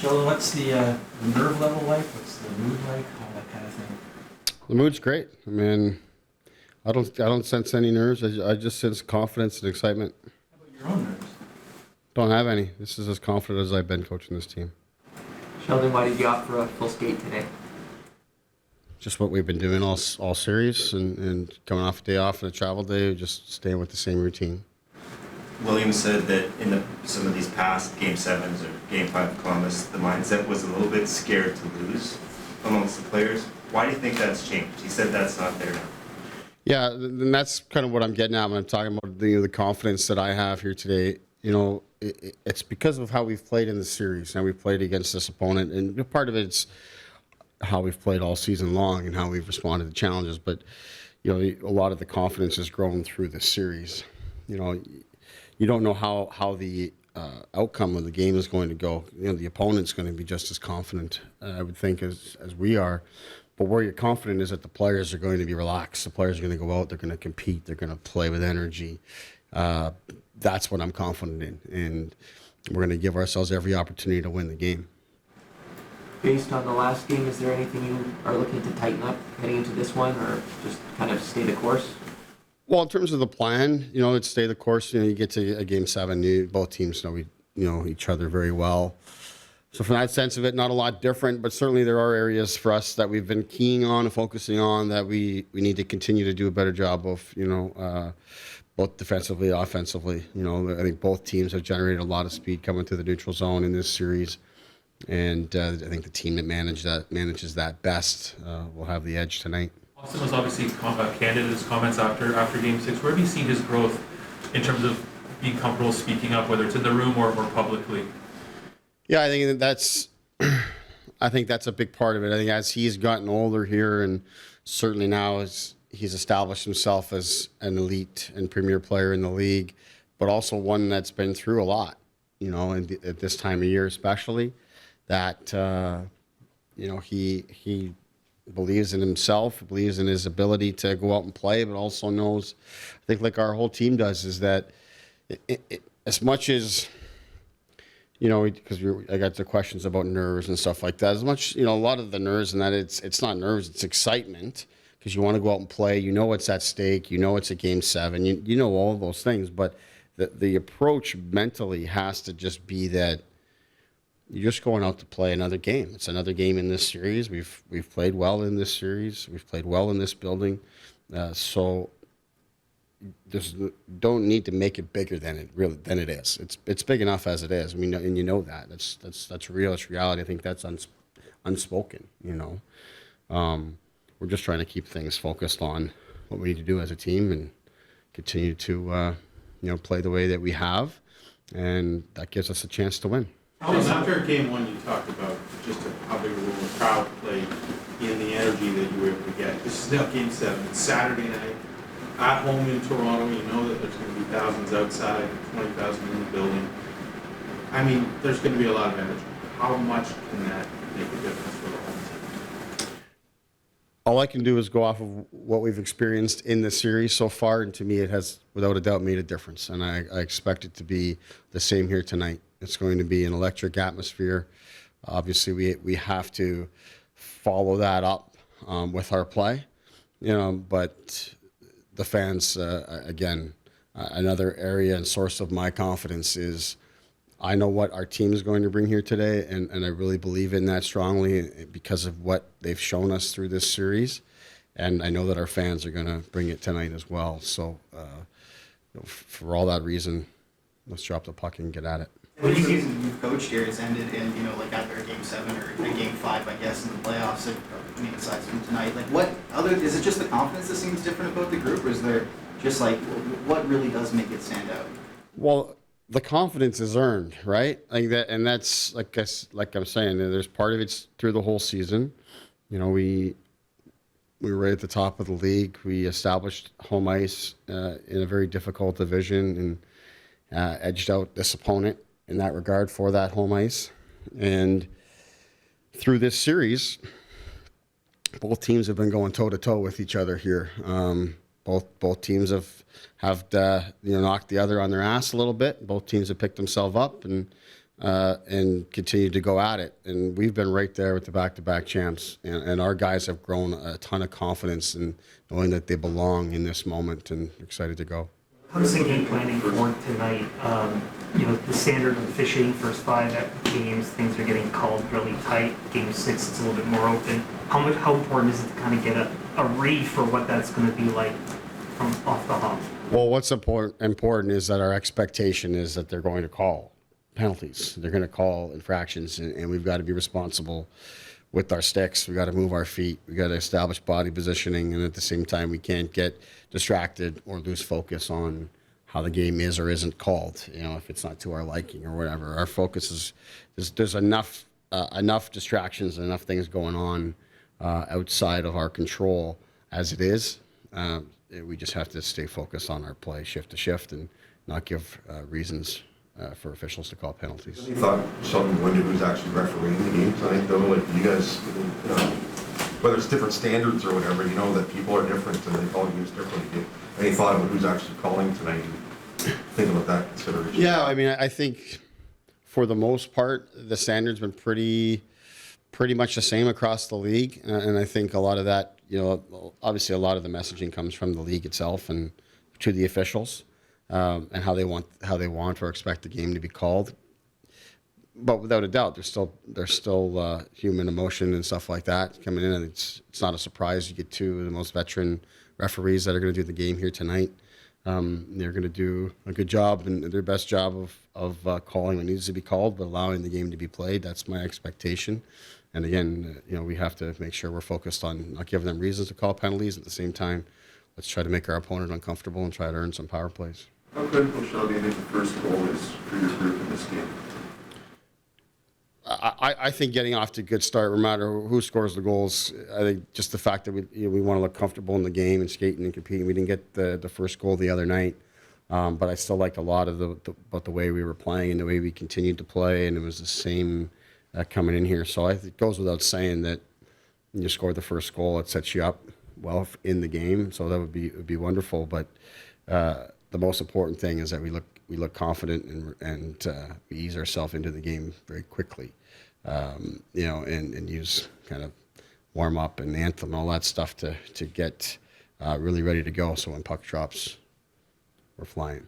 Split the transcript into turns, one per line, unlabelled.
Sheldon, what's the nerve level like? What's the mood like? All that kind of thing.
The mood's great. I mean, I don't sense any nerves. I just sense confidence and excitement.
How about your own nerves?
Don't have any. This is as confident as I've been coaching this team.
Sheldon, why did you opt for a full skate today?
Just what we've been doing all series, and coming off a day off and a travel day, just staying with the same routine.
Williams said that in some of these past Game 7s or Game 5 of Columbus, the mindset was a little bit scared to lose amongst the players. Why do you think that's changed? He said that's not there now.
Yeah, and that's kind of what I'm getting at when I'm talking about the confidence that I have here today. You know, it's because of how we've played in the series, and we've played against this opponent, and part of it's how we've played all season long and how we've responded to challenges. But, you know, a lot of the confidence has grown through this series. You know, you don't know how the outcome of the game is going to go. You know, the opponent's going to be just as confident, I would think, as we are. But where you're confident is that the players are going to be relaxed. The players are going to go out. They're going to compete. They're going to play with energy. That's what I'm confident in. And we're going to give ourselves every opportunity to win the game.
Based on the last game, is there anything you are looking to tighten up heading into this one, or just kind of stay the course?
Well, in terms of the plan, you know, it's stay the course. You know, you get to a Game 7, both teams know each other very well. So from that sense of it, not a lot different, but certainly there are areas for us that we've been keen on and focusing on that we need to continue to do a better job of, both defensively, offensively. You know, I think both teams have generated a lot of speed coming to the neutral zone in this series. And I think the team that manages that best will have the edge tonight.
Austin was obviously candid in his comments after Game 6. Where have you seen his growth in terms of being comfortable speaking up, whether it's in the room or publicly?
Yeah, I think that's a big part of it. I think as he's gotten older here, and certainly now as he's established himself as an elite and premier player in the league, but also one that's been through a lot, you know, at this time of year especially, that he believes in himself, believes in his ability to go out and play, but also knows, I think like our whole team does, is that as much as, you know, because I got the questions about nerves and stuff like that, as much, you know, a lot of the nerves and that it's not nerves, it's excitement, because you want to go out and play, you know what's at stake, you know it's a Game 7, you know all of those things, but the approach mentally has to just be that you're just going out to play another game. It's another game in this series. We've played well in this series. We've played well in this building. So don't need to make it bigger than it is. It's big enough as it is. I mean, and you know that. That's real. It's reality. I think that's unspoken. You know, we're just trying to keep things focused on what we need to do as a team and continue to play the way that we have, and that gives us a chance to win.
After Game 1, you talked about just how big a role the crowd played in the energy that you were able to get. This is now Game 7. It's Saturday night at home in Toronto. You know that there's going to be thousands outside, 20,000 in the building. I mean, there's going to be a lot of energy. How much can that make a difference for the home team?
All I can do is go off of what we've experienced in the series so far, and to me it has, without a doubt, made a difference. And I expect it to be the same here tonight. It's going to be an electric atmosphere. Obviously, we have to follow that up with our play, you know. But the fans, again, another area and source of my confidence is I know what our team is going to bring here today, and I really believe in that strongly because of what they've shown us through this series. And I know that our fans are going to bring it tonight as well. So, for all that reason, let's drop the puck and get at it.
When you season you've coached here has ended in, like after a Game 7 or a Game 5, I guess, in the playoffs, aside from tonight, is it just the confidence that seems different about the group, or is there just what really does make it stand out?
Well, the confidence is earned, right? Like that, and that's like I'm saying, there's part of it's through the whole season. You know, we were right at the top of the league. We established home ice in a very difficult division and edged out this opponent in that regard for that home ice. And through this series, both teams have been going toe-to-toe with each other here. Both teams have knocked the other on their ass a little bit. Both teams have picked themselves up, and and continue to go at it. And we've been right there with the back-to-back champs, and our guys have grown a ton of confidence in knowing that they belong in this moment, and excited to go.
How's the game planning for tonight? The standard of officiating first 5 games, things are getting called really tight. Game 6, it's a little bit more open. How important is it to kind of get a read for what that's going to be like from off the hop?
Well, what's important is that our expectation is that they're going to call penalties. They're going to call infractions, and we've got to be responsible with our sticks. We've got to move our feet. We've got to establish body positioning, and at the same time, we can't get distracted or lose focus on how the game is or isn't called, if it's not to our liking or whatever. Our focus is there's enough distractions and enough things going on outside of our control as it is. We just have to stay focused on our play shift to shift and not give reasons for officials to call penalties.
You thought Sheldon wondered who's actually refereeing the game tonight, though? Like, you guys, whether it's different standards or whatever, that people are different and they call games differently. Any thought about who's actually calling tonight? Think about that consideration. Yeah,
I think for the most part, the standard's been pretty much the same across the league, and I think a lot of that, obviously a lot of the messaging comes from the league itself and to the officials, and how they want or expect the game to be called. But without a doubt, there's still human emotion and stuff like that coming in, and it's not a surprise. You get 2 of the most veteran referees that are going to do the game here tonight. They're going to do a good job and their best job of calling what needs to be called, but allowing the game to be played. That's my expectation. And again, we have to make sure we're focused on not giving them reasons to call penalties. At the same time, let's try to make our opponent uncomfortable and try to earn some power plays.
How critical, Sheldon, do you think the first goal is for your group in this game?
I think getting off to a good start, no matter who scores the goals. I think just the fact that we want to look comfortable in the game and skating and competing. We didn't get the first goal the other night, but I still liked a lot of the way we were playing and the way we continued to play, and it was the same coming in here. So it goes without saying that when you score the first goal, it sets you up well in the game. So that would be wonderful. But the most important thing is that we look confident and we ease ourselves into the game very quickly, and use kind of warm up and anthem and all that stuff to get really ready to go. So when puck drops, we're flying.